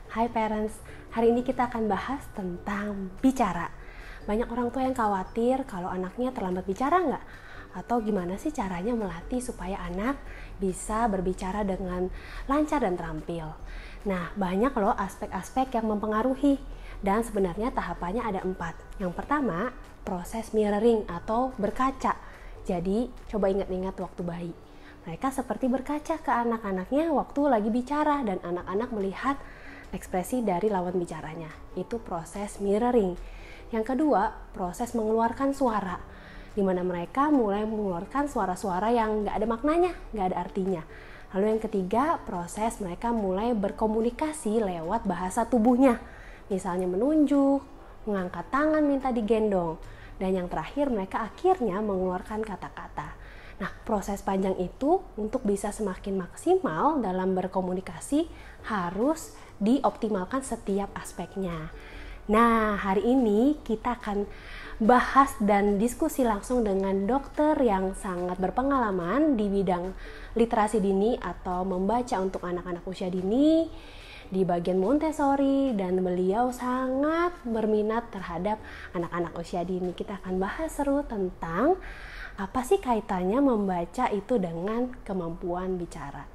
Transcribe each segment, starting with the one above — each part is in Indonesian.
Hai parents, hari ini kita akan bahas tentang bicara. Banyak orang tua yang khawatir kalau anaknya terlambat bicara nggak? Atau gimana sih caranya melatih supaya anak bisa berbicara dengan lancar dan terampil. Nah, banyak loh aspek-aspek yang mempengaruhi. Dan sebenarnya tahapannya ada 4. Yang pertama, proses mirroring atau berkaca. Jadi, coba ingat-ingat waktu bayi. Mereka seperti berkaca ke anak-anaknya waktu lagi bicara dan anak-anak melihat ekspresi dari lawan bicaranya. Itu proses mirroring. Yang kedua, proses mengeluarkan suara, di mana mereka mulai mengeluarkan suara-suara yang nggak ada maknanya, nggak ada artinya. Lalu yang ketiga, proses mereka mulai berkomunikasi lewat bahasa tubuhnya. Misalnya menunjuk, mengangkat tangan minta digendong. Dan yang terakhir, mereka akhirnya mengeluarkan kata-kata. Nah, proses panjang itu untuk bisa semakin maksimal dalam berkomunikasi harus dioptimalkan setiap aspeknya. Nah, hari ini kita akan bahas dan diskusi langsung dengan dokter yang sangat berpengalaman di bidang literasi dini atau membaca untuk anak-anak usia dini di bagian Montessori, dan beliau sangat berminat terhadap anak-anak usia dini. Kita akan bahas seru tentang apa sih kaitannya membaca itu dengan kemampuan bicara.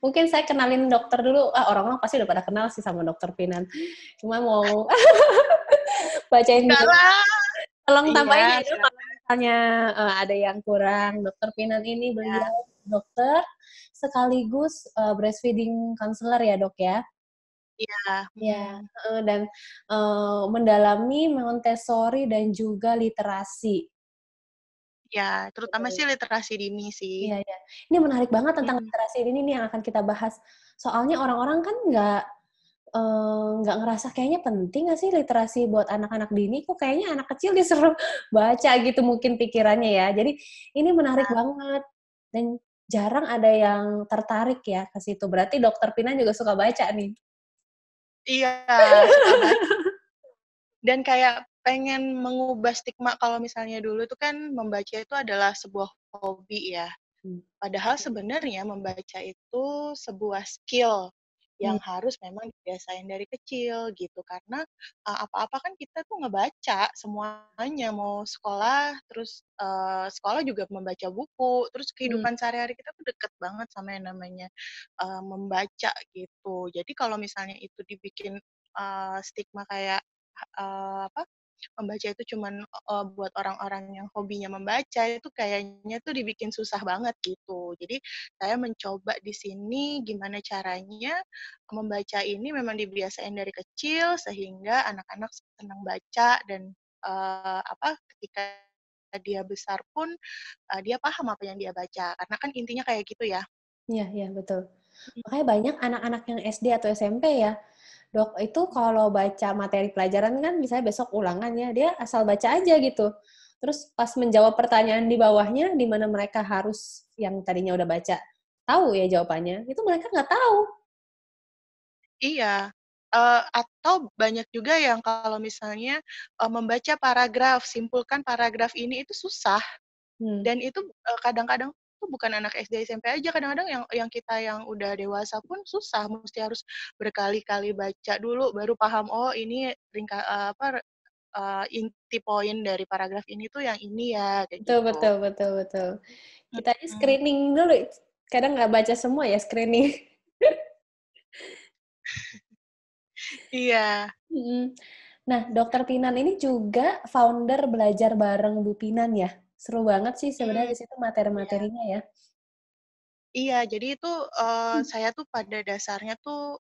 Mungkin saya kenalin dokter dulu. Orang-orang pasti udah pada kenal sih sama dokter Pinan. Cuma mau bacain Enggak dulu. lah. Tolong Iya, tambahin ya dok kalau silakan. misalnya ada yang kurang. Dokter Pinan ini Ya, beliau dokter sekaligus breastfeeding counselor ya dok ya. iya. Ya, dan mendalami Montessori dan juga literasi. Ya, terutama sih literasi dini sih. Iya, iya. Ini menarik banget tentang Mhm. literasi ini nih yang akan kita bahas. Soalnya orang-orang kan nggak ngerasa kayaknya penting nggak sih literasi buat anak-anak dini, kok kayaknya anak kecil disuruh baca gitu mungkin pikirannya ya. Jadi ini menarik banget dan jarang ada yang tertarik ya ke situ. Berarti Dokter Pina juga suka baca nih. Iya, suka baca dan kayak pengen mengubah stigma kalau misalnya dulu tuh kan membaca itu adalah sebuah hobi ya. Hmm. Padahal sebenarnya membaca itu sebuah skill Hmm. yang harus memang dibiasain dari kecil gitu karena apa-apa kan kita tuh ngebaca semuanya mau sekolah terus sekolah juga membaca buku terus Hmm. kehidupan sehari-hari kita tuh deket banget sama yang namanya membaca gitu jadi kalau misalnya itu dibikin stigma kayak apa membaca itu cuman buat orang-orang yang hobinya membaca itu kayaknya tuh dibikin susah banget gitu. Jadi saya mencoba di sini gimana caranya membaca ini memang dibiasain dari kecil sehingga anak-anak senang baca dan ketika dia besar pun dia paham apa yang dia baca. Karena kan intinya kayak gitu ya. Iya, iya, betul. Makanya banyak anak-anak yang SD atau SMP ya, Dok, itu kalau baca materi pelajaran kan misalnya besok ulangan ya, dia asal baca aja gitu. Terus pas menjawab pertanyaan di bawahnya, di mana mereka harus yang tadinya udah baca, tahu ya jawabannya, itu mereka nggak tahu. Iya, atau banyak juga yang kalau misalnya membaca paragraf, simpulkan paragraf ini itu susah. Hmm. Dan itu, kadang-kadang tuh bukan anak SD, SMP aja, kadang-kadang yang kita yang udah dewasa pun susah, mesti harus berkali-kali baca dulu baru paham, oh ini inti poin dari paragraf ini tuh yang ini ya, kayak Betul, gitu. betul, betul, betul. Kita aja Mhm. screening dulu, kadang nggak baca semua ya screening. Iya. Mm. Nah, Dokter Pinan ini juga founder Belajar Bareng Bu Pinan ya. Seru banget sih sebenarnya Mmm, di situ iya. materi-materinya ya. Iya, jadi itu, saya tuh pada dasarnya tuh,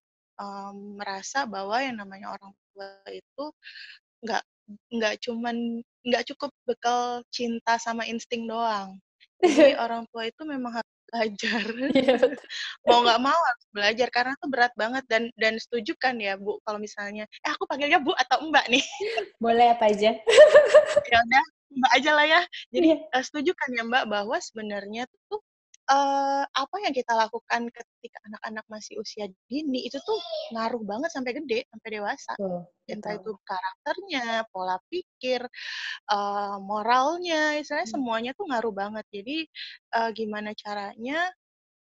merasa bahwa yang namanya orang tua itu nggak nggak cuman nggak cukup bekal cinta sama insting doang. Jadi orang tua itu memang harus belajar. Iya, betul. Mau nggak mau harus belajar karena itu berat banget dan setuju kan ya, Bu, kalau misalnya aku panggilnya Bu atau Mbak nih? Boleh apa aja. Ya udah, Mbak aja lah ya. Jadi, Iya. setuju kan ya Mbak, bahwa sebenarnya tuh, apa yang kita lakukan ketika anak-anak masih usia dini, itu tuh ngaruh banget sampai gede, sampai dewasa. Betul, Entah betul. itu karakternya, pola pikir, moralnya, istilahnya Hmm. semuanya tuh ngaruh banget. Jadi, gimana caranya,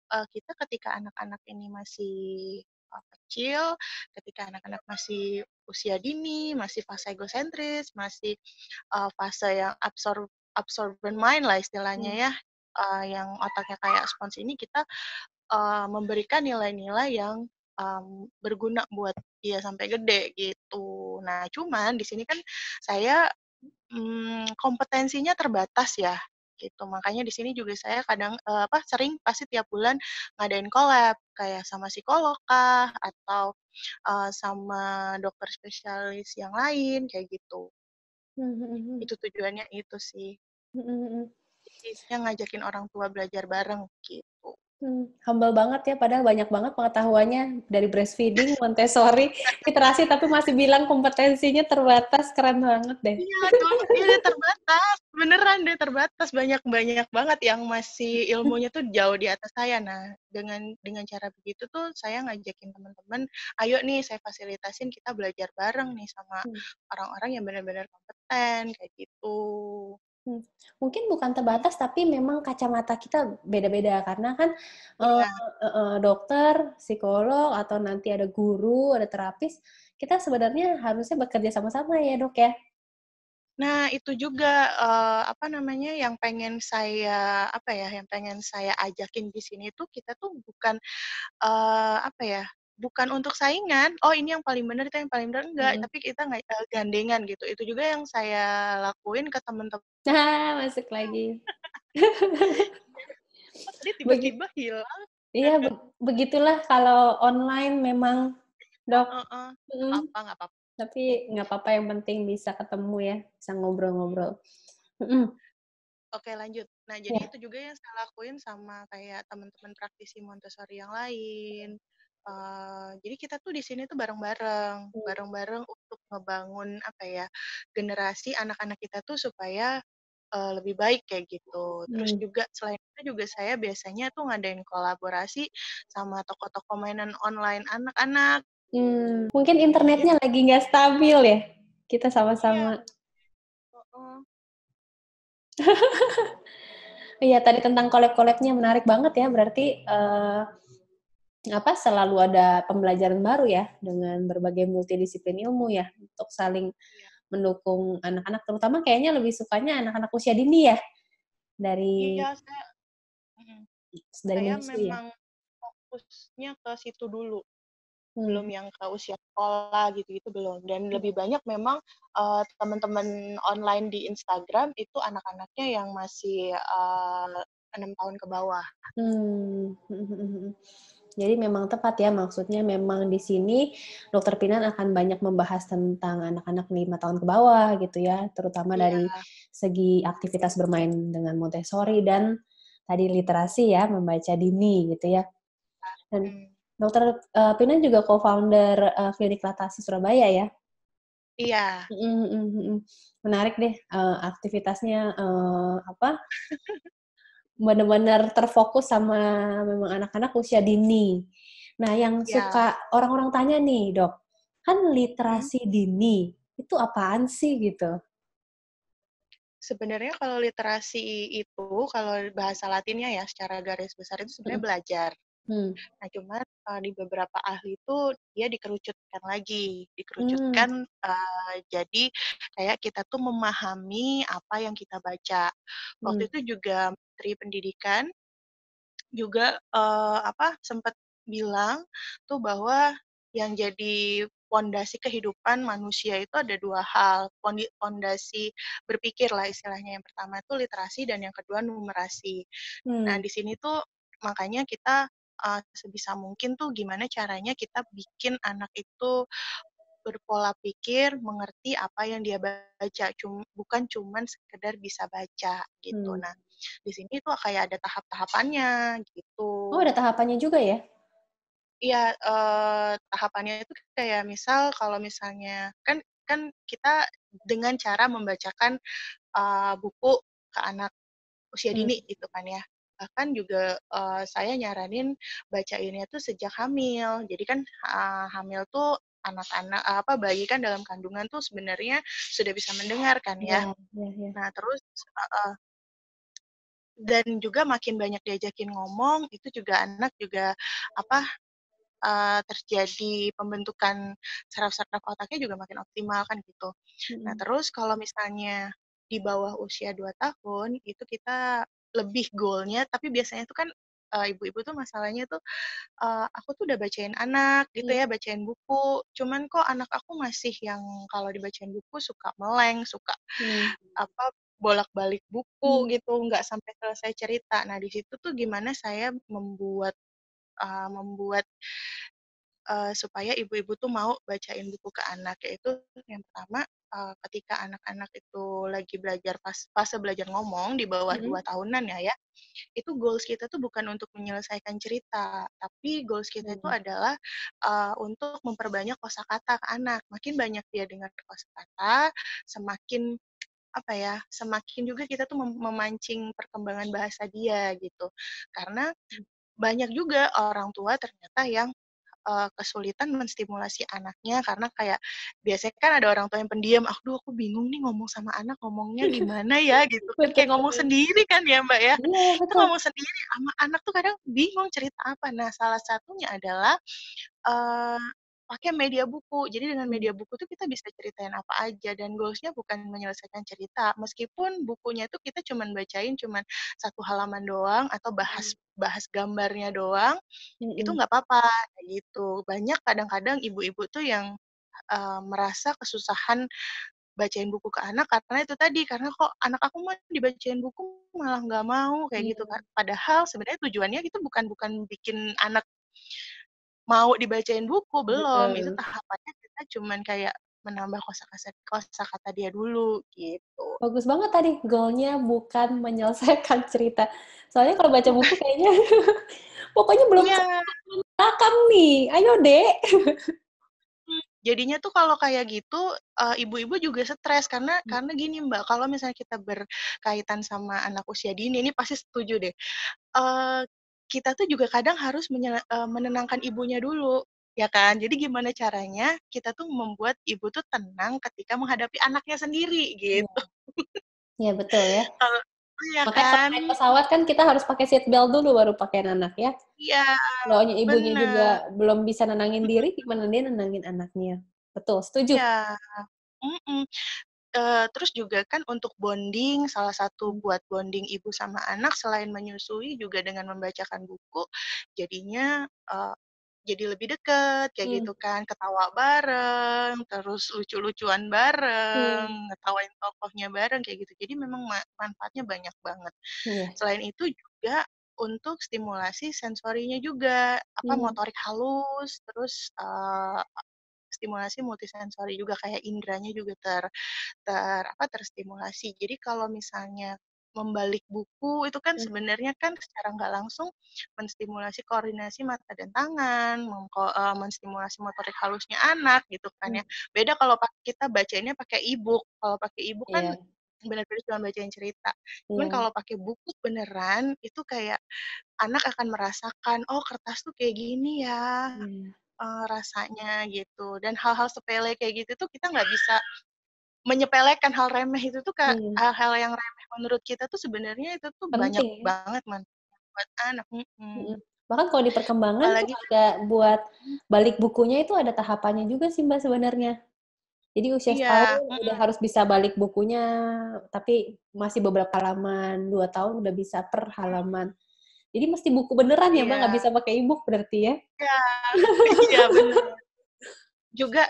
kita ketika anak-anak ini masih kecil, ketika anak-anak masih usia dini, masih fase egosentris, masih fase yang absorbent mind lah istilahnya Hmm. ya, yang otaknya kayak spons ini kita memberikan nilai-nilai yang berguna buat dia sampai gede gitu. Nah, cuman di sini kan saya kompetensinya terbatas ya, gitu. Makanya di sini juga saya kadang, sering pasti tiap bulan ngadain collab, kayak sama psikolog kah, atau, sama dokter spesialis yang lain, kayak gitu. Hmm, hmm, hmm. Itu tujuannya itu sih. Hmm, hmm, hmm. Jadi saya ngajakin orang tua belajar bareng, gitu. Humble banget ya, padahal banyak banget pengetahuannya dari breastfeeding, Montessori, literasi, tapi masih bilang kompetensinya terbatas, keren banget deh. Iya dong, iya terbatas, beneran deh terbatas, banyak banget yang masih ilmunya tuh jauh di atas saya. Nah, dengan cara begitu tuh saya ngajakin teman-teman, ayo nih saya fasilitasin kita belajar bareng nih sama Hmm. orang-orang yang benar-benar kompeten kayak gitu. Hmm. Mungkin bukan terbatas, tapi memang kacamata kita beda-beda karena kan Iya. dokter, psikolog, atau nanti ada guru, ada terapis, kita sebenarnya harusnya bekerja sama-sama ya dok ya. Nah, itu juga, apa namanya, yang pengen saya ajakin di sini tuh kita tuh bukan, apa ya, bukan untuk saingan, "Oh ini yang paling benar, itu yang paling benar," enggak, Mm. tapi kita nggak gandengan gitu. Itu juga yang saya lakuin ke temen-temen. Nah, masuk lagi. Kok tadi Begi- tiba-tiba hilang? iya, begitulah kalau online memang dok. Heeh, Mm. nggak apa-apa. Tapi nggak apa-apa, yang penting bisa ketemu ya, bisa ngobrol-ngobrol. Mm-mm. Oke, lanjut. Nah, jadi Ya. itu juga yang saya lakuin sama kayak teman-teman praktisi Montessori yang lain. Jadi kita tuh di sini tuh bareng-bareng untuk ngebangun apa ya, generasi anak-anak kita tuh supaya lebih baik kayak gitu. Terus Hmm. juga selain itu juga saya biasanya tuh ngadain kolaborasi sama toko-toko mainan online anak-anak. Mungkin Ya, internetnya lagi nggak stabil ya. Kita iya. sama-sama. Heeh. Iya, tadi tentang collab-collabnya menarik banget ya. Berarti apa selalu ada pembelajaran baru ya dengan berbagai multidisiplin ilmu ya untuk saling Iya, mendukung anak-anak, terutama kayaknya lebih sukanya anak-anak usia dini ya dari iya mm, saya menyusui ya. memang fokusnya ke situ dulu. Belum Hmm. yang ke usia sekolah gitu-gitu belum. Dan lebih banyak memang teman-teman online di Instagram itu anak-anaknya yang masih 6 tahun ke bawah. Hmm. Jadi memang tepat ya, maksudnya memang di sini Dokter Pinan akan banyak membahas tentang anak-anak 5 tahun ke bawah gitu ya, terutama dari Iya. segi aktivitas bermain dengan Montessori dan tadi literasi ya, membaca dini gitu ya. Dan Hmm. Dokter Pinan juga co-founder Klinik Latasi Surabaya ya. Iya. Mhm, mhm, mhm. Menarik deh aktivitasnya apa? Benar-benar terfokus sama memang anak-anak usia dini. Nah, yang Iya. suka orang-orang tanya nih, Dok, kan Hmm. literasi dini itu apaan sih gitu? Sebenarnya kalau literasi itu, kalau bahasa Latinnya ya secara garis besar itu sebenarnya Mhm, belajar. hmm, Nah, cuman di beberapa ahli itu dia dikerucutkan lagi, hmm, jadi kayak kita tuh memahami apa yang kita baca. Waktu hmm, itu juga Menteri Pendidikan juga sempat bilang tuh bahwa yang jadi pondasi kehidupan manusia itu ada dua hal, pondasi berpikir lah istilahnya. Yang pertama itu literasi dan yang kedua numerasi. Nah, hmm, di sini tuh makanya kita sebisa mungkin tuh gimana caranya kita bikin anak itu berpola pikir, mengerti apa yang dia baca, bukan cuman sekedar bisa baca gitu. hmm. Nah, di sini tuh kayak ada tahap-tahapannya gitu. Oh, ada tahapannya juga ya? Iya, tahapannya itu kayak misal kalau misalnya kan kan kita dengan cara membacakan buku ke anak usia Hmm, dini gitu kan ya. Bahkan juga saya nyaranin bacainnya tuh sejak hamil. Jadi kan hamil tuh anak-anak bayi kan dalam kandungan tuh sebenarnya sudah bisa mendengar kan ya, ya. ya, ya. Nah, terus dan juga makin banyak diajakin ngomong itu juga anak juga apa terjadi pembentukan saraf-saraf otaknya juga makin optimal kan gitu. Nah, Mhm. terus kalau misalnya di bawah usia 2 tahun, itu kita lebih goal-nya tapi biasanya tuh kan, ibu-ibu tuh masalahnya tuh, aku tuh udah bacain anak gitu Iya. ya, bacain buku, cuman kok anak aku masih yang kalau dibacain buku suka meleng, suka Mmm. apa, bolak-balik buku Mmm. gitu, nggak sampai selesai cerita. Nah, di situ tuh gimana saya membuat, membuat supaya ibu-ibu tuh mau bacain buku ke anak, yaitu yang pertama, ketika anak-anak itu lagi belajar fase belajar ngomong di bawah 2 Mhm. tahunan ya, itu goals kita tuh bukan untuk menyelesaikan cerita, tapi goals kita itu Mmm. adalah, untuk memperbanyak kosakata ke anak. Makin banyak dia dengar kosakata, semakin apa ya, semakin juga kita tuh memancing perkembangan bahasa dia gitu. Karena banyak juga orang tua ternyata yang kesulitan menstimulasi anaknya karena kayak biasanya kan ada orang tua yang pendiam, "Aduh aku bingung nih ngomong sama anak ngomongnya gimana ya?" Gitu kan, Betul kayak ngomong betul. sendiri kan ya, Mbak, ya. Iya, Itu betul. ngomong sendiri sama anak tuh kadang bingung cerita apa. Nah, salah satunya adalah, eee, pakai media buku. Jadi dengan Mmm. media buku tuh kita bisa ceritain apa aja dan goals-nya bukan menyelesaikan cerita, meskipun bukunya tuh kita cuman bacain cuman 1 halaman doang atau Mhm. bahas bahas gambarnya doang, itu Mhm. nggak apa-apa, kayak gitu. Banyak kadang-kadang ibu-ibu tuh yang, merasa kesusahan bacain buku ke anak karena itu tadi, karena kok anak aku mah dibacain buku malah nggak mau, kayak gitu Iya, kan. Padahal sebenarnya tujuannya itu bukan bukan bikin anak mau dibacain buku, belum. Itu betul. tahapannya kita cuman kayak menambah kosakata dia dulu, gitu. Bagus banget tadi, goal-nya bukan menyelesaikan cerita. Soalnya kalau baca buku kayaknya pokoknya belum Iya. belakang nih, ayo Dek. Jadinya tuh kalau kayak gitu, ibu-ibu juga stres karena gini Mbak, kalau misalnya kita berkaitan sama anak usia dini, ini pasti setuju deh, eee, kita tuh juga kadang harus menenangkan ibunya dulu, ya kan. Jadi gimana caranya kita tuh membuat ibu tuh tenang ketika menghadapi anaknya sendiri, Iya, gitu. iya betul ya. Kalau iya Makanya kalau kan? naik pesawat kan kita harus pakai seat belt dulu baru pakaiin anak ya. Iya, Maunya ibunya juga bener, belum bisa nenangin mhm, diri, gimana dia nenangin anaknya. Betul, setuju. iya, mhm. Terus juga kan untuk bonding, salah satu Mmm. buat bonding ibu sama anak selain menyusui juga dengan membacakan buku, jadinya, jadi lebih deket kayak Mmm. gitu kan, ketawa bareng, terus lucu-lucuan bareng, Mmm. ngetawain tokohnya bareng kayak gitu. Jadi memang manfaatnya banyak banget. Iya. Selain itu juga untuk stimulasi sensorinya juga, apa, Mmm. motorik halus, terus, stimulasi multisensori juga kayak indranya juga terstimulasi. Jadi kalau misalnya membalik buku itu kan Mmm. sebenarnya kan secara nggak langsung menstimulasi koordinasi mata dan tangan, menstimulasi motorik halusnya anak gitu kan ya. Mmm. Beda kalau kita bacainnya pakai e-book. Kalau pakai e-book kan Iya, benar-benar cuma bacain cerita. Cuman iya, kalau pakai buku beneran itu kayak anak akan merasakan, "Oh kertas tuh kayak gini ya, iya, rasanya," gitu. Dan hal-hal sepele kayak gitu tuh kita nggak bisa menyepelekan hal remeh itu tuh, Kak, iya, hal-hal yang remeh menurut kita tuh sebenarnya itu tuh banyak penting ya. banget manfaatnya buat anak, Mhm. Bahkan kalau di perkembangan tuh apalagi kan ada buat balik bukunya itu ada tahapannya juga sih, Mbak, sebenarnya. Jadi usia iya, setahun udah harus bisa balik bukunya, tapi masih beberapa halaman, 2 tahun udah bisa per halaman. Jadi mesti buku beneran ya, Mbak, nggak iya bisa pakai e-book berarti ya? iya iya bener. Juga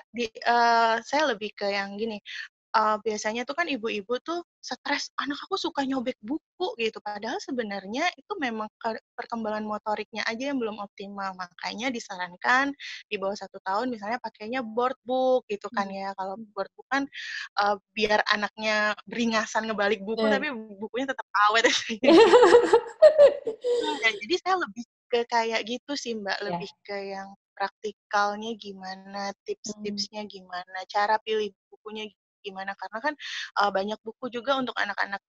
saya lebih ke yang gini, biasanya tuh kan ibu-ibu tuh stres, "Anak aku suka nyobek buku," gitu. Padahal sebenarnya itu memang perkembangan motoriknya aja yang belum optimal. Makanya disarankan di bawah 1 tahun misalnya pakainya board book gitu kan Mmm. ya. Kalau board book kan, biar anaknya beringasan ngebalik buku, Bener. tapi bukunya tetap awet gitu. Ya, jadi saya lebih ke kayak gitu sih, Mbak, Iya. lebih ke yang praktikalnya gimana, Mmm. tips-tipsnya gimana, cara pilih bukunya gimana. Karena kan, banyak buku juga untuk anak-anak,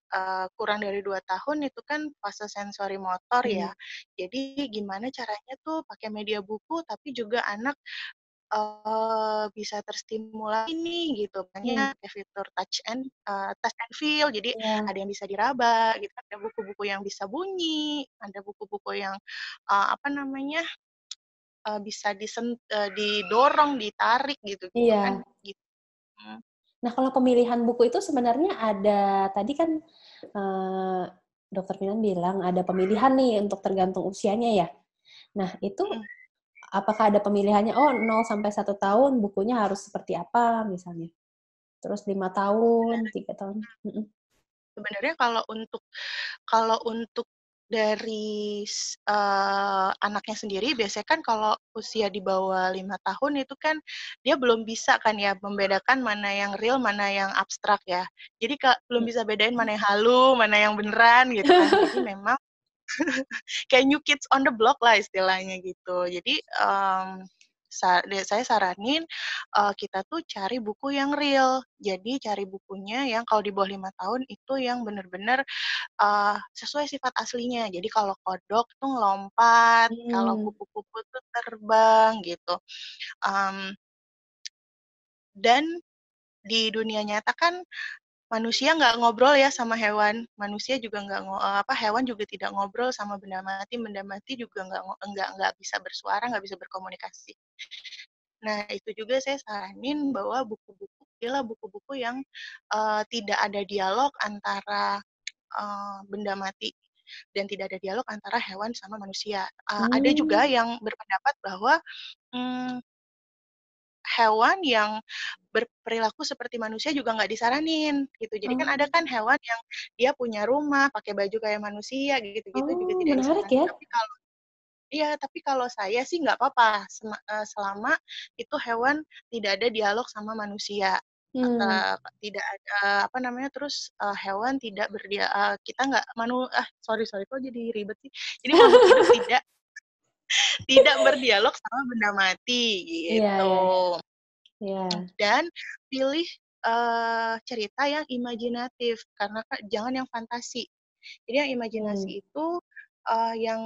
kurang dari 2 tahun itu kan fase sensori motor ya. Iya. Jadi gimana caranya tuh pakai media buku, tapi juga anak bisa terstimulasi nih gitu, Mmm. makanya pakai fitur touch and feel, jadi Iya. ada yang bisa diraba gitu, ada buku-buku yang bisa bunyi, ada buku-buku yang, apa namanya, bisa didorong, ditarik gitu kan, Iya. gitu. Mhm. Nah, kalau pemilihan buku itu sebenarnya ada, tadi kan Dokter Finan bilang ada pemilihan nih untuk tergantung usianya ya. Nah, itu Mhm. apakah ada pemilihannya, oh 0 sampai 1 tahun bukunya harus seperti apa misalnya? Terus 5 tahun, 3 tahun? Mhm. Sebenarnya kalau untuk dari anaknya sendiri biasanya kan kalau usia di bawah 5 tahun itu kan dia belum bisa kan ya membedakan mana yang real, mana yang abstrak ya. Jadi belum bisa bedain mana yang halu, mana yang beneran gitu kan. Jadi memang kayak new kids on the block lah istilahnya gitu. Jadi, saya saranin, kita tuh cari buku yang real. Jadi cari bukunya yang kalau di bawah 5 tahun itu yang bener-bener, sesuai sifat aslinya. Jadi kalau kodok tuh ngelompat, kalau Mmm. kupu-kupu tuh terbang gitu. Mmm, dan di dunia nyata kan manusia nggak ngobrol ya sama hewan, manusia juga hewan juga tidak ngobrol sama benda mati juga nggak bisa bersuara, nggak bisa berkomunikasi. Nah, itu juga saya saranin bahwa pilihlah buku-buku yang, tidak ada dialog antara, benda mati dan tidak ada dialog antara hewan sama manusia. Ada juga Mmm. yang berpendapat bahwa, mmm, hewan yang berperilaku seperti manusia juga nggak disaranin, gitu. Jadi kan ada Oh. kan hewan yang dia punya rumah, pakai baju kayak manusia, gitu-gitu juga Oh, tidak menarik disaranin. ya? Tapi kalau saya sih nggak apa-apa, selama itu hewan tidak ada dialog sama manusia, Hmm. tidak ada, apa namanya, terus, hewan tidak kita nggak sorry sorry kok jadi ribet sih. Jadi makhluk hidup tidak tidak berdialog sama benda mati, Iya gitu. iya iya. Iya. Dan pilih, cerita yang imajinatif, karena jangan yang fantasi. Jadi yang imajinasi Mmm. itu, yang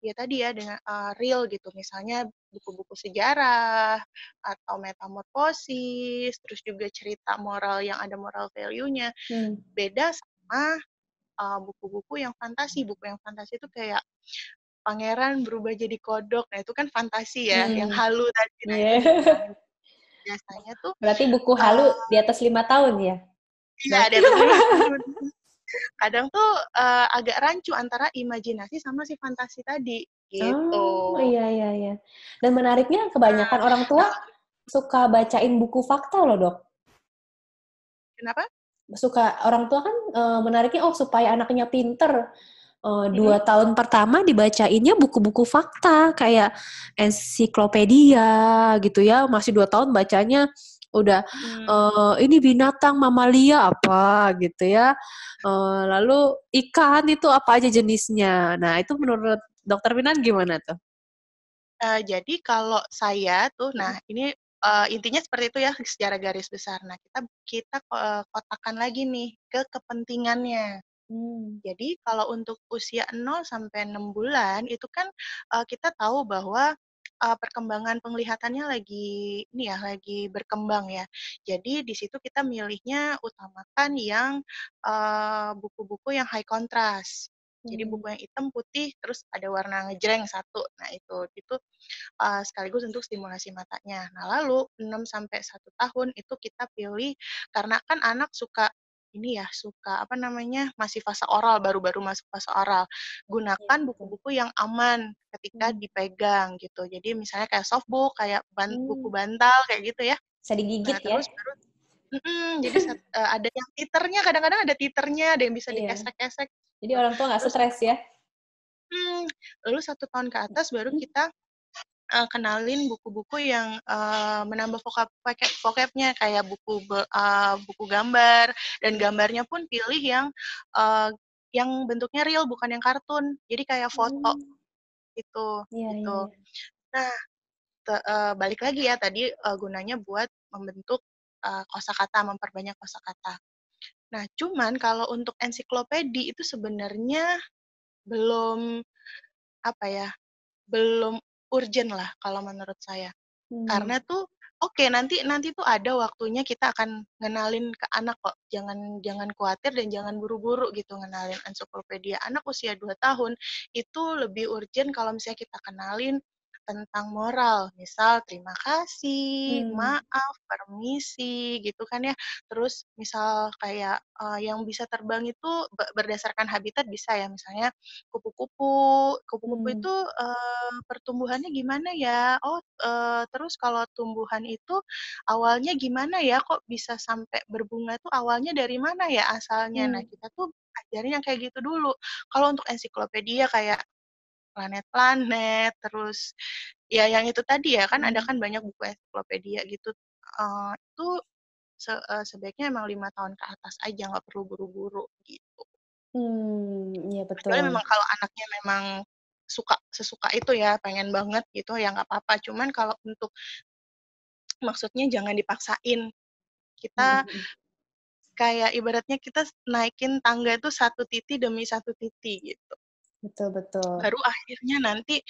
ya tadi ya dengan, real gitu, misalnya buku-buku sejarah, atau metamorfosis, terus juga cerita moral yang ada moral value-nya. Mmm. Beda sama, buku-buku yang fantasi. Buku yang fantasi itu kayak pangeran berubah jadi kodok, nah itu kan fantasi ya, yang Mmm. halu tadi, nah itu Iya. dikurangin. Biasanya tuh, Berarti buku halu eee di atas 5 tahun ya, iya, Dok? di atas 5 tahun. Kadang tuh, agak rancu antara imajinasi sama si fantasi tadi, gitu. Oh, iya iya iya. Dan menariknya kebanyakan orang Nah, tua suka bacain buku fakta loh, Dok. kenapa? Suka orang tua kan, menariknya, oh supaya anaknya pinter, Mhm. 2 tahun pertama dibacainnya buku-buku fakta, kayak ensiklopedia gitu ya, masih 2 tahun bacanya udah, Mhm. ini binatang mamalia apa gitu ya, lalu ikan itu apa aja jenisnya. Nah itu menurut Dokter Minan gimana tuh? Jadi kalau saya tuh, Mhm. nah ini, intinya seperti itu ya secara garis besar. Nah, kita kita, kotakkan lagi nih ke kepentingannya. Mmm. Jadi kalau untuk usia 0 sampai 6 bulan itu kan, kita tahu bahwa, perkembangan penglihatannya lagi ini ya, lagi berkembang ya. Jadi di situ kita milihnya utamakan yang, buku-buku yang high contrast. Jadi Mmm. buku yang hitam, putih, terus ada warna ngejreng satu. Nah itu, sekaligus untuk stimulasi matanya. Nah lalu 6 sampai 1 tahun itu kita pilih karena kan anak suka ini ya, suka apa namanya, masih fase oral, baru-baru masuk fase oral. Iya Gunakan betul. buku-buku yang aman ketika Mmm. dipegang gitu. Jadi misalnya kayak softbook, kayak buku Mmm. bantal kayak gitu ya. Bisa Nah digigit ya? terus baru jadi ada yang titernya, kadang-kadang ada titernya, ada yang bisa Iya. dikesek-kesek Jadi gitu. orang tua nggak Terus stres ya? mhm, lalu 1 tahun ke atas baru Mhm. kita kenalin buku-buku yang, menambah vocabnya kayak buku gambar dan Mmm. gambarnya pun pilih eee, yang bentuknya real bukan yang kartun. Jadi kayak foto Mmm. gitu, Iya iya gitu. iya. Nah, balik lagi ya tadi, gunanya buat membentuk, kosakata, memperbanyak kosakata. Nah, cuman kalau untuk ensiklopedi itu sebenarnya belum, apa ya, belum urgent lah kalau menurut saya. Mmm. Karena tuh oke, nanti nanti tuh ada waktunya kita akan ngenalin ke anak kok, jangan jangan khawatir dan jangan buru-buru gitu ngenalin ensiklopedia. Anak usia 2 tahun itu lebih urgent kalau misalnya kita kenalin, tentang moral, misal terima kasih, Hmm. maaf, permisi, gitu kan ya. Terus misal kayak yang bisa terbang itu berdasarkan habitat bisa ya, misalnya kupu-kupu. Kupu-kupu Hmm. itu pertumbuhannya gimana ya? Oh, terus kalau tumbuhan itu awalnya gimana ya? Kok bisa sampai berbunga tuh awalnya dari mana ya asalnya? Nah, Hmm. kita tuh ajarin yang kayak gitu dulu. Kalau untuk ensiklopedia kayak planet-planet, terus ya yang itu tadi ya, kan ada Hmm. kan banyak buku ensiklopedia gitu, itu sebaiknya emang 5 tahun ke atas aja, nggak perlu buru-buru gitu. Iya Kecuali betul. memang kalau anaknya memang sesuka itu ya, pengen banget gitu, ya nggak apa-apa. Cuman kalau untuk maksudnya jangan dipaksain. Kita Mhm. kayak ibaratnya kita naikin tangga itu satu titi demi satu titi gitu. Betul betul. Baru akhirnya nanti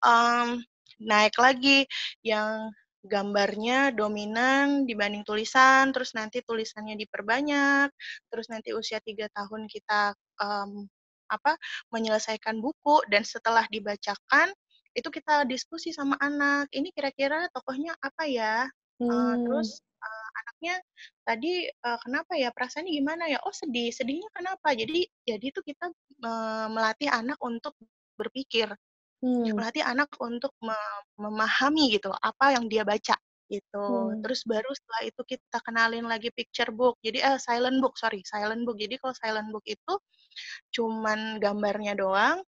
um, naik lagi yang gambarnya dominan dibanding tulisan, terus nanti tulisannya diperbanyak, terus nanti usia 3 tahun kita apa menyelesaikan buku, dan setelah dibacakan itu kita diskusi sama anak, ini kira-kira tokohnya apa ya. Hmm. Terus anaknya tadi kenapa ya, perasaannya gimana ya, oh sedih, sedihnya kenapa, jadi itu kita melatih anak untuk berpikir, Hmm. melatih anak untuk memahami gitu apa yang dia baca gitu. Hmm. Terus baru setelah itu kita kenalin lagi picture book. Jadi silent book, sorry, silent book. Jadi kalau silent book itu cuman gambarnya doang,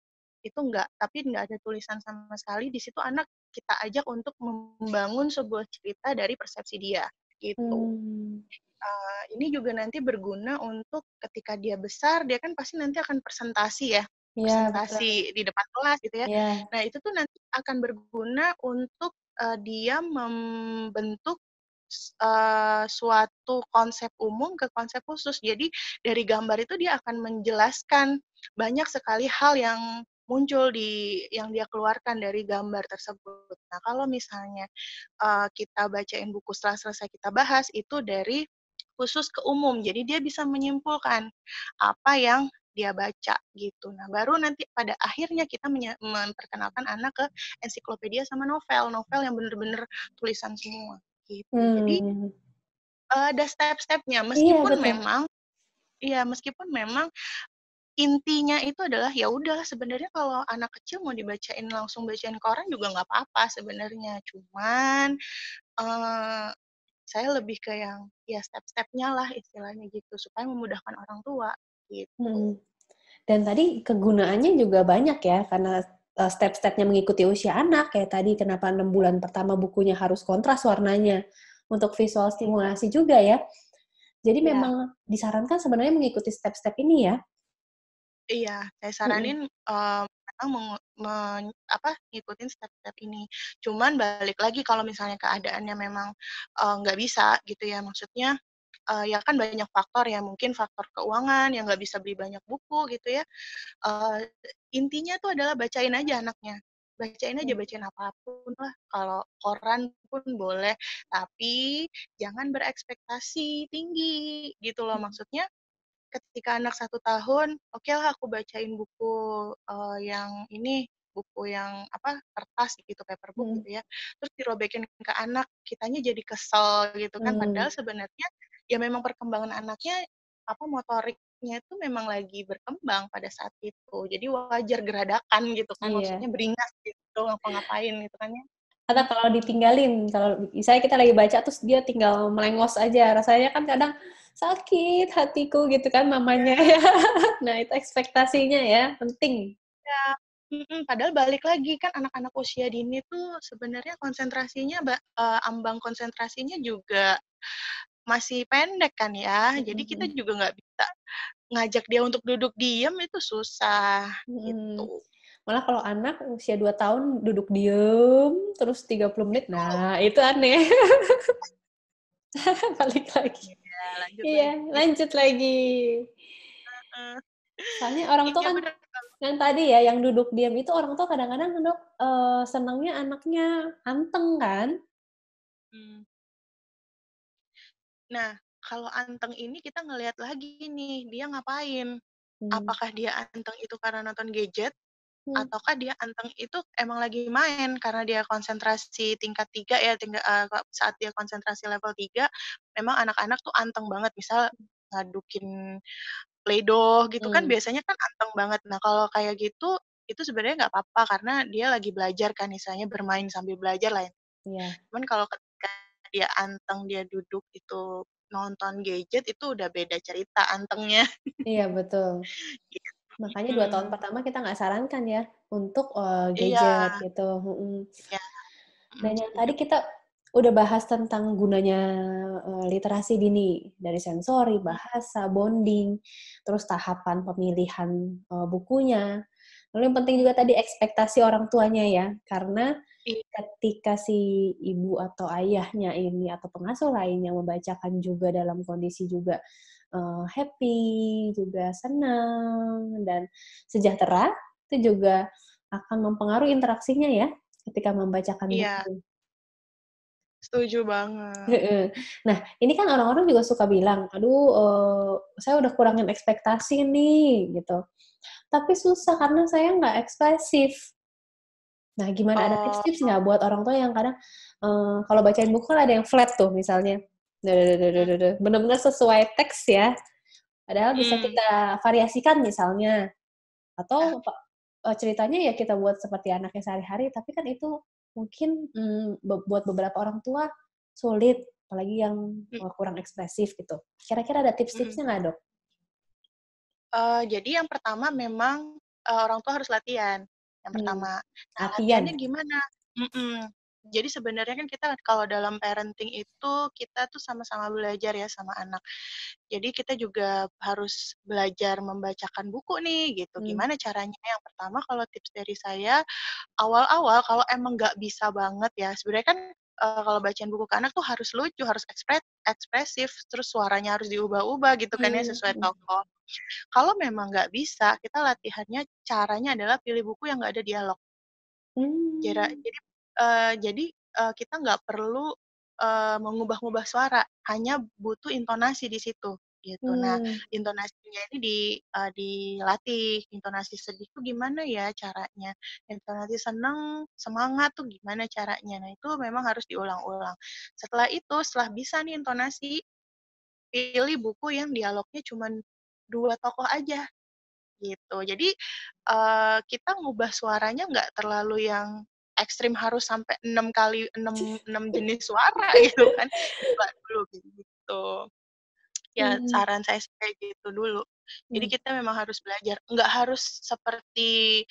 itu enggak, tapi enggak ada tulisan sama sekali. Di situ anak kita ajak untuk membangun sebuah cerita dari persepsi dia gitu. Hmm. Ini juga nanti berguna untuk ketika dia besar, dia kan pasti nanti akan presentasi ya, Iya betul. presentasi di depan kelas gitu ya. Iya. Nah, itu tuh nanti akan berguna untuk dia membentuk suatu konsep umum ke konsep khusus. Jadi dari gambar itu dia akan menjelaskan banyak sekali hal yang muncul yang dia keluarkan dari gambar tersebut. Nah, kalau misalnya kita bacain buku setelah selesai kita bahas itu dari khusus ke umum. Jadi dia bisa menyimpulkan apa yang dia baca gitu. Nah, baru nanti pada akhirnya kita memperkenalkan anak ke ensiklopedia sama novel yang benar-benar tulisan semua gitu. Jadi Hmm. ada step-stepnya, Iya betul. meskipun memang intinya itu adalah ya udah, sebenarnya kalau anak kecil mau dibacain langsung bacain koran juga nggak apa-apa sebenarnya. Cuman eh, saya lebih ke yang ya step-stepnya lah istilahnya gitu, supaya memudahkan orang tua gitu. Hmm. Dan tadi kegunaannya juga banyak ya, karena step-stepnya mengikuti usia anak, kayak tadi kenapa 6 bulan pertama bukunya harus kontras warnanya, untuk visual stimulasi juga ya. Jadi Iya, memang disarankan sebenarnya mengikuti step-step ini ya. iya, saya Mm-mm. saranin memang ngikutin step-step ini. Cuman balik lagi kalau misalnya keadaannya memang nggak bisa gitu ya, maksudnya ya kan banyak faktor ya, mungkin faktor keuangan yang nggak bisa beli banyak buku gitu ya. Intinya tuh adalah bacain aja anaknya. Bacain apapun lah. Kalau koran pun boleh, tapi jangan berekspektasi tinggi gitu loh. Maksudnya ketika anak 1 tahun, oke lah aku bacain buku yang ini, buku yang apa, kertas gitu, paper book Hmm. gitu ya. Terus dirobekin ke anak, kitanya jadi kesel gitu kan. Hmm. Padahal sebenarnya ya memang perkembangan anaknya apa motoriknya itu memang lagi berkembang pada saat itu. Jadi wajar geradakan gitu kan, Iya. maksudnya beringas gitu, ngapa-ngapain gitu kan ya. Atau kalau ditinggalin, kalau misalnya kita lagi baca terus dia tinggal melengos aja, rasanya kan kadang sakit hatiku gitu kan mamanya ya. Nah itu ekspektasinya ya, penting. Ya, padahal balik lagi kan anak-anak usia dini tuh sebenarnya konsentrasinya ambang konsentrasinya juga masih pendek kan ya. Jadi kita Mm-mm. juga nggak bisa ngajak dia untuk duduk diem, itu susah Mm-mm. gitu. Malah kalau anak usia 2 tahun duduk diem terus 30 menit, Itu nah itu aneh. Balik lagi. ya, lanjut Iya, lagi. lanjut lagi. Eh, Soalnya orang tua iya kan benar. yang tadi ya, yang duduk diam itu orang tua kadang-kadang dok senangnya anaknya anteng kan? Hmm. Nah, kalau anteng ini kita ngelihat lagi nih, dia ngapain? Hmm. Apakah dia anteng itu karena nonton gadget? ataukah dia anteng itu emang lagi main karena dia konsentrasi tingkat 3 ya, saat dia konsentrasi level 3 memang anak-anak tuh anteng banget, misal ngadukin Play-Doh gitu kan Hmm. biasanya kan anteng banget. Nah, kalau kayak gitu, itu sebenarnya nggak apa-apa karena dia lagi belajar kan, misalnya bermain sambil belajar lah ya. Iya, Cuman kalau ketika dia anteng, dia duduk itu nonton gadget, itu udah beda cerita antengnya. iya betul. Gitu. Makanya 2 tahun Mhm. pertama kita nggak sarankan ya untuk, Iya, gadget gitu, iya, Dan yang setuju. tadi kita udah bahas tentang gunanya, literasi dini, dari sensori, Mhm, bahasa, bonding, terus tahapan pemilihan, bukunya. Lalu yang penting juga mhm. tadi ekspektasi orang tuanya ya, karena Iya, ketika si ibu atau ayahnya ini atau pengasuh lainnya membacakan juga dalam kondisi juga, happy, juga senang, dan sejahtera, itu juga akan mempengaruhi interaksinya ya, ketika membacakan iya, buku. setuju banget. Heeh. Nah, ini kan orang-orang juga suka bilang, "Aduh, saya udah kurangin ekspektasi nih," gitu. Tapi susah karena saya nggak ekspresif. Nah, gimana, ada Oh, tips-tips nggak buat orang tua yang kadang, kalau bacain buku kan ada yang flat tuh misalnya, mhm, bener-bener sesuai teks ya, padahal bisa mhm, kita variasikan misalnya, ya, atau ceritanya ya kita buat seperti anaknya sehari-hari, tapi kan itu mungkin, buat beberapa orang tua sulit, apalagi yang, mhm, kurang ekspresif gitu. Kira-kira ada mhm. tips-tipsnya nggak, Dok? Jadi yang pertama memang, orang tua harus latihan, yang Mmm, pertama. Nah, latihan? latihannya gimana? Mhm. Jadi sebenarnya kan kita kalau dalam parenting itu, kita tuh sama-sama belajar ya sama anak. Jadi kita juga harus belajar membacakan buku nih, gitu. Mmm, Gimana caranya? Yang pertama kalau tips dari saya, awal-awal kalau emang nggak bisa banget ya, sebenarnya kan, kalau bacain buku ke anak tuh harus lucu, harus ekspresif, terus suaranya harus diubah-ubah gitu kan ya, sesuai mhm, tokoh. Kalau memang nggak bisa, kita latihannya caranya adalah pilih buku yang nggak ada dialog. mmm, Jadi, kita nggak perlu, mengubah-ngubah suara, hanya butuh intonasi di situ, gitu. Nah, mmm, intonasinya ini dilatih, intonasi sedih tuh gimana ya caranya, intonasi seneng, semangat tuh gimana caranya. Nah, itu memang harus diulang-ulang. Setelah itu, setelah bisa nih intonasi, pilih buku yang dialognya cuman 2 tokoh aja. Gitu. Jadi, kita ngubah suaranya nggak terlalu yang ekstrim harus sampai 6 kali 6 jenis suara gitu kan, itu nggak dulu gitu. Ya mmm, saran saya sih kayak gitu dulu. Jadi mmm, kita memang harus belajar, nggak harus seperti,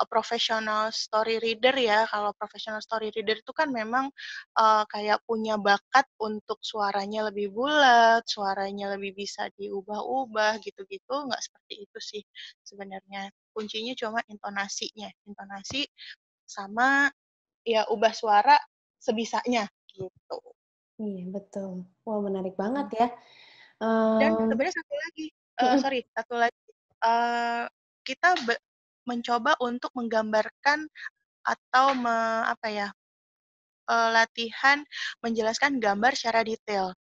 professional story reader ya, kalau professional story reader itu kan memang, kayak punya bakat untuk suaranya lebih bulat, suaranya lebih bisa diubah-ubah gitu-gitu, nggak seperti itu sih sebenarnya. Kuncinya cuma intonasinya, intonasi sama ya ubah suara sebisanya gitu. iya betul. Wah, menarik banget Mhm. ya, Dan mmm, sebenarnya satu lagi, mhm, sorry, satu lagi, eee, kita mencoba untuk menggambarkan atau apa ya, latihan menjelaskan gambar secara detail.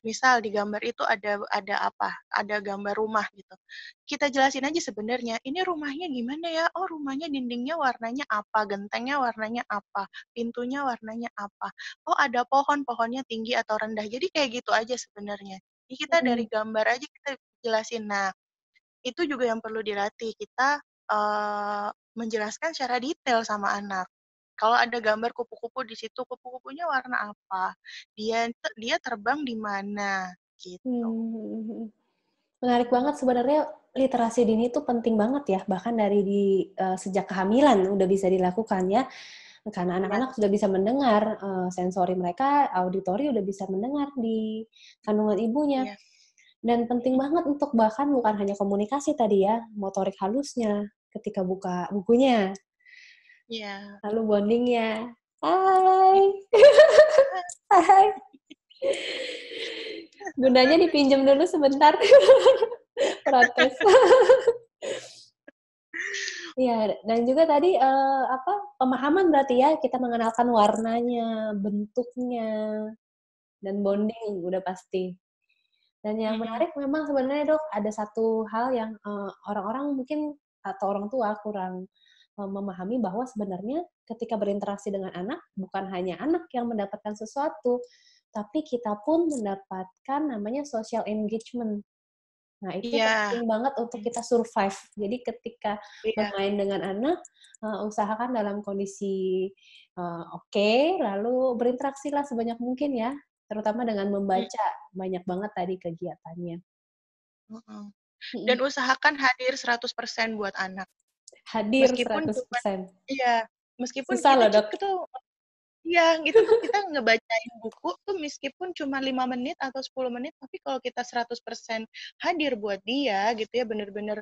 Misal di gambar itu ada apa, ada gambar rumah gitu. Kita jelasin aja sebenarnya, "Ini rumahnya gimana ya? Oh rumahnya dindingnya warnanya apa, gentengnya warnanya apa, pintunya warnanya apa. Oh ada pohon, pohonnya tinggi atau rendah." Jadi kayak gitu aja sebenarnya. Jadi kita dari mhm, gambar aja kita jelasin. Nah, itu juga yang perlu dilatih, kita, menjelaskan secara detail sama anak. Kalau ada gambar kupu-kupu di situ, kupu-kupunya warna apa, dia terbang di mana, gitu. mhm, mhm. Menarik banget sebenarnya literasi dini itu penting banget ya, bahkan dari sejak kehamilan udah bisa dilakukan ya, karena Iya, anak-anak sudah bisa mendengar, sensori mereka, auditori udah bisa mendengar di kandungan ibunya. iya, Dan penting mhm, banget untuk bahkan bukan hanya komunikasi tadi ya, motorik halusnya ketika buka bukunya, iya, lalu bondingnya, "Hai, iya. hai." Bundanya dipinjam dulu sebentar, protes. Iya, dan juga tadi, apa, pemahaman berarti ya, kita mengenalkan warnanya, bentuknya, dan bonding udah pasti. Dan yang Mhm, menarik memang sebenarnya Dok, ada satu hal yang, orang-orang mungkin atau orang tua kurang memahami bahwa sebenarnya ketika berinteraksi dengan anak, bukan hanya anak yang mendapatkan sesuatu, tapi kita pun mendapatkan namanya social engagement. Nah, itu Iya, penting banget untuk kita survive. Jadi ketika iya. bermain dengan anak, usahakan dalam kondisi oke, lalu berinteraksilah sebanyak mungkin ya, terutama dengan Mm, membaca. Banyak banget tadi kegiatannya. mm-mm. Dan Mhm. usahakan hadir 100% buat anak. Hadir Meskipun cuman 100%. iya, meskipun Susah kita loh, Dok. tuh iya, itu tuh kita ngebacain buku tuh meskipun cuma 5 menit atau 10 menit, tapi kalau kita 100% hadir buat dia gitu ya, bener-bener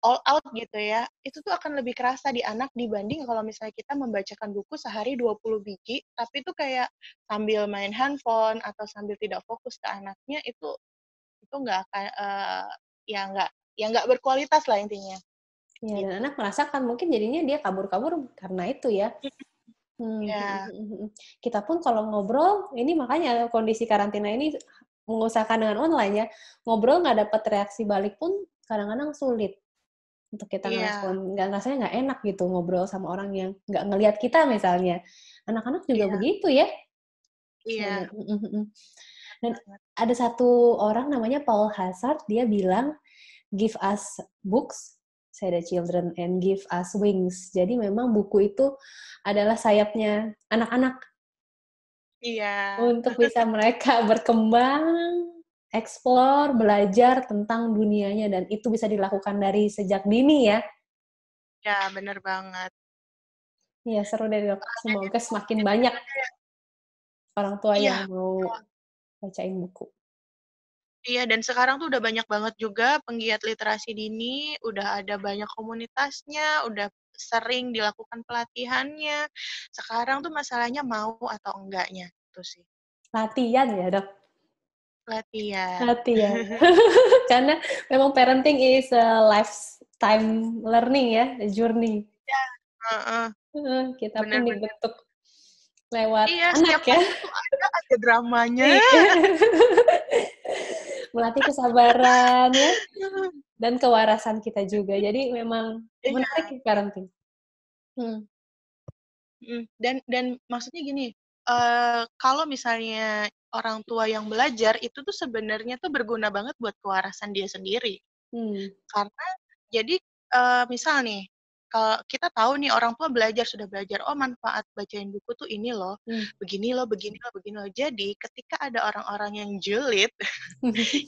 all out gitu ya, itu tuh akan lebih kerasa di anak dibanding kalau misalnya kita membacakan buku sehari 20 biji, tapi itu kayak sambil main handphone atau sambil tidak fokus ke anaknya, itu nggak akan, ya nggak berkualitas lah intinya, Ya, dan gitu. anak merasakan mungkin jadinya dia kabur-kabur karena itu ya. Ya, Kita pun kalau ngobrol, ini makanya kondisi karantina ini mengusahakan dengan online ya, ngobrol nggak dapat reaksi balik pun kadang-kadang sulit untuk kita iya, ngerespon, rasanya nggak enak gitu ngobrol sama orang yang nggak ngelihat kita misalnya. Anak-anak juga iya, begitu ya. iya, Dan banget. ada satu orang namanya Paul Hazard, dia bilang, "Give us books, say the children, and give us wings." Jadi memang buku itu adalah sayapnya anak-anak Iya, untuk bisa mereka berkembang, explore, belajar tentang dunianya, dan itu bisa dilakukan dari sejak dini ya. ya bener banget. Iya, seru deh, Dok. Dan Semoga itu semakin jadi banyak ada orang tua yang iya, mau bacain buku. iya, dan sekarang tuh udah banyak banget juga penggiat literasi dini, udah ada banyak komunitasnya, udah sering dilakukan pelatihannya. Sekarang tuh masalahnya mau atau enggaknya, itu sih. Latihan ya, Dok? Latihan. Latihan. Karena memang parenting is a lifetime learning ya, a journey. Ya, heeh, Kita pun bener-bener. dibentuk lewat Iya, anak setiap ya. fase tuh ada aja dramanya. Iya. Melatih kesabaran ya, dan kewarasan kita juga. Jadi memang Iya, menarik ya parenting. Hmm. dan maksudnya gini, kalau misalnya orang tua yang belajar, itu tuh sebenarnya tuh berguna banget buat kewarasan dia sendiri. Hmm. Karena jadi, misal nih, kalau kita tahu nih orang tua sudah belajar, "Oh manfaat bacain buku tuh ini loh, Hmm. begini loh begini loh begini loh." Jadi ketika ada orang-orang yang julid,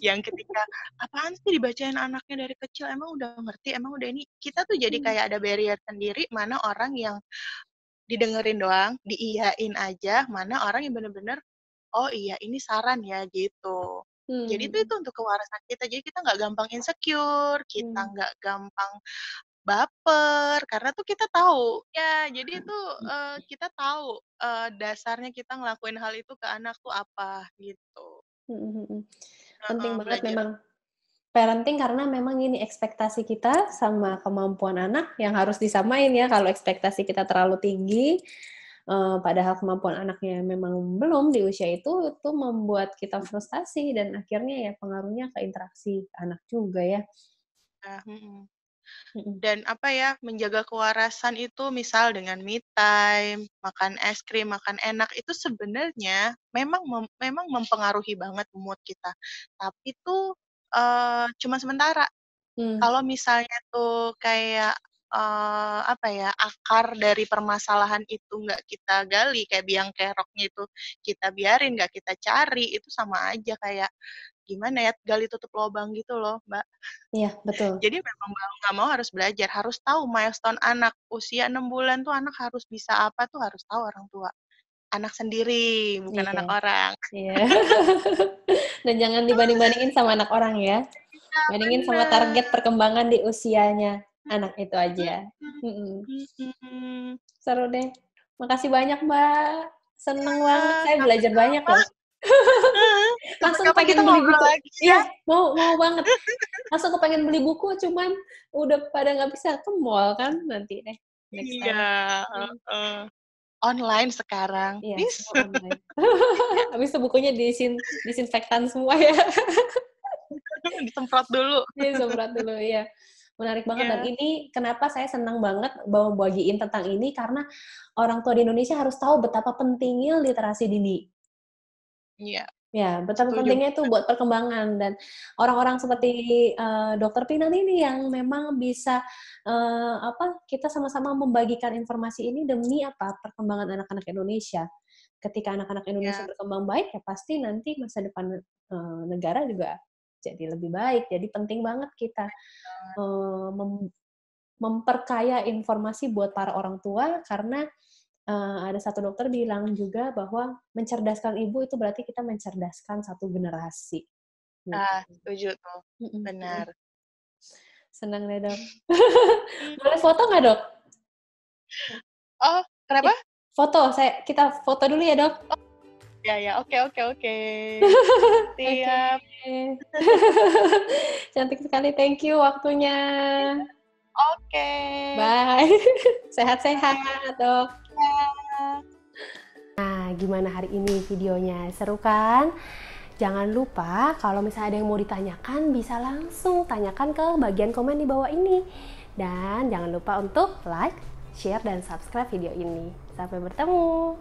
yang ketika, "Apaan sih dibacain anaknya dari kecil, emang udah ngerti, emang udah ini." Kita tuh jadi kayak ada barrier sendiri, mana orang yang didengerin doang, diiyain aja, mana orang yang bener-bener, "Oh iya ini saran ya," gitu. Jadi itu Hmm. untuk kewarasan kita, jadi kita nggak gampang insecure, kita Hmm. nggak gampang baper, karena tuh kita tahu, ya jadi itu, kita tahu, dasarnya kita ngelakuin hal itu ke anak tuh apa, gitu. Hmm. Penting Heeh, banget belajar. memang parenting karena memang ini ekspektasi kita sama kemampuan anak yang harus disamain ya. Kalau ekspektasi kita terlalu tinggi, padahal kemampuan anaknya memang belum di usia itu membuat kita frustasi dan akhirnya ya pengaruhnya ke interaksi anak juga ya. Nah, mhm. Mhm. Dan apa ya, menjaga kewarasan itu misal dengan me time, makan es krim, makan enak, itu sebenarnya memang mempengaruhi banget mood kita. Tapi tuh, cuma sementara. Mmm, Kalau misalnya tuh kayak, apa ya, akar dari permasalahan itu nggak kita gali, kayak biang keroknya itu kita biarin, nggak kita cari, itu sama aja kayak, gimana ya, gali tutup lubang gitu loh, Mbak. iya betul. Jadi memang mau nggak mau harus belajar, harus tahu milestone anak. Usia 6 bulan tuh anak harus bisa apa tuh harus tahu orang tua. Anak sendiri, bukan Iya, anak orang. iya. Dan jangan dibanding-bandingin sama anak orang ya. Iya, Bandingin sama bener. target perkembangan di usianya anak itu aja. Mhm. Mhm. Seru deh. Makasih banyak, Mbak. Seneng banget, Iya, saya belajar banyak sama-sama. loh. Langsung Kapan-kapan kita pengen beli ngobrol buku. lagi ya. Iya, mau banget. Langsung kepengen beli buku, cuman udah pada nggak bisa ke mall kan, nanti deh, next Iya, time. Mhm. heeh. Online sekarang. Iya, Wis, semua online. Habis itu bukunya disinfektan semua ya. disemprot dulu. Disemprot dulu, iya. Menarik banget, dan Iya. ini kenapa saya senang banget bagiin tentang ini, karena orang tua di Indonesia harus tahu betapa pentingnya literasi dini. Iya, Ya, betapa setuju pentingnya itu banget. buat perkembangan, dan orang-orang seperti, Dokter Pinan ini yang memang bisa, kita sama-sama membagikan informasi ini demi apa, perkembangan anak-anak Indonesia. Ketika anak-anak Indonesia Iya, berkembang baik, ya pasti nanti masa depan, negara juga jadi lebih baik. Jadi penting banget kita, banget. eee, mem memperkaya informasi buat para orang tua, karena ada satu dokter bilang juga bahwa mencerdaskan ibu itu berarti kita mencerdaskan satu generasi, gitu. Setuju tuh, Mhm mhm. benar. Senang deh, Dok. Iya. Boleh foto nggak, Dok? Oh, kenapa? Kita foto dulu ya, Dok? Oh, ya ya, oke oke oke. Oke. Siap. Cantik sekali, thank you waktunya. Oke. Bye. Sehat-sehat, Bye. Dok. Ya. Nah, gimana hari ini videonya? Seru kan? Jangan lupa kalau misalnya ada yang mau ditanyakan, bisa langsung tanyakan ke bagian komen di bawah ini. Dan jangan lupa untuk like, share, dan subscribe video ini. Sampai bertemu.